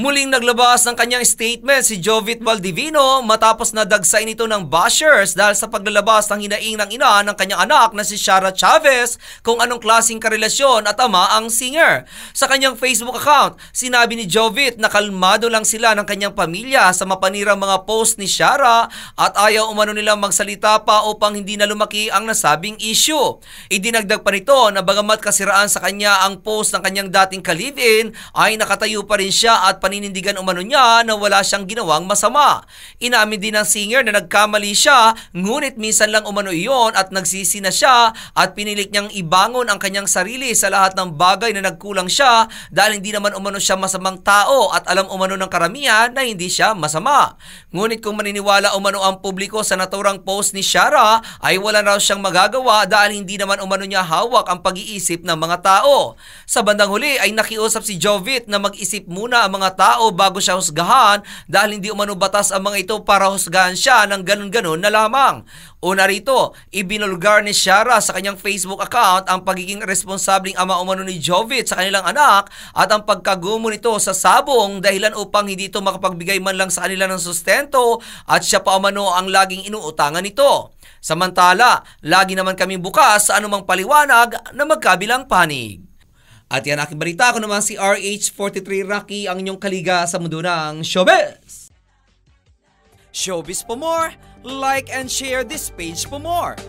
Muling naglabas ng kanyang statement si Jovit Valdivino matapos na dagsain ito ng bashers dahil sa paglalabas ng hinaing ng ina ng kanyang anak na si Shara Chavez kung anong klaseng karelasyon at ama ang singer. Sa kanyang Facebook account, sinabi ni Jovit na kalmado lang sila ng kanyang pamilya sa mapanirang mga post ni Shara at ayaw umano nilang magsalita pa upang hindi na lumaki ang nasabing issue. Idinagdag pa nito na bagamat kasiraan sa kanya ang post ng kanyang dating ka-live-in ay nakatayo pa rin siya at paninindigan umano niya na wala siyang ginawang masama. Inamin din ng singer na nagkamali siya, ngunit minsan lang umano iyon at nagsisi na siya at pinilit niyang ibangon ang kanyang sarili sa lahat ng bagay na nagkulang siya dahil hindi naman umano siya masamang tao at alam umano ng karamihan na hindi siya masama. Ngunit kung maniniwala umano ang publiko sa naturang post ni Shara ay wala raw siyang magagawa dahil hindi naman umano niya hawak ang pag-iisip ng mga tao. Sa bandang huli ay nakiusap si Jovit na mag-isip muna ang mga tao bago siya husgahan dahil hindi umano batas ang mga ito para husgahan siya ng ganun-ganun na lamang. Una rito, ibinulgar ni Shara sa kanyang Facebook account ang pagiging responsabling ama umano ni Jovit sa kanilang anak at ang pagkagumo nito sa sabong dahilan upang hindi ito makapagbigay man lang sa kanila ng sustento at siya pa umano ang laging inuutangan nito. Samantala, lagi naman kami bukas sa anumang paliwanag na magkabilang panig. At yan aking balita, ako naman si RH43 Rocky, ang inyong kaliga sa mundo ng showbiz. Showbiz for more, like and share this page for more.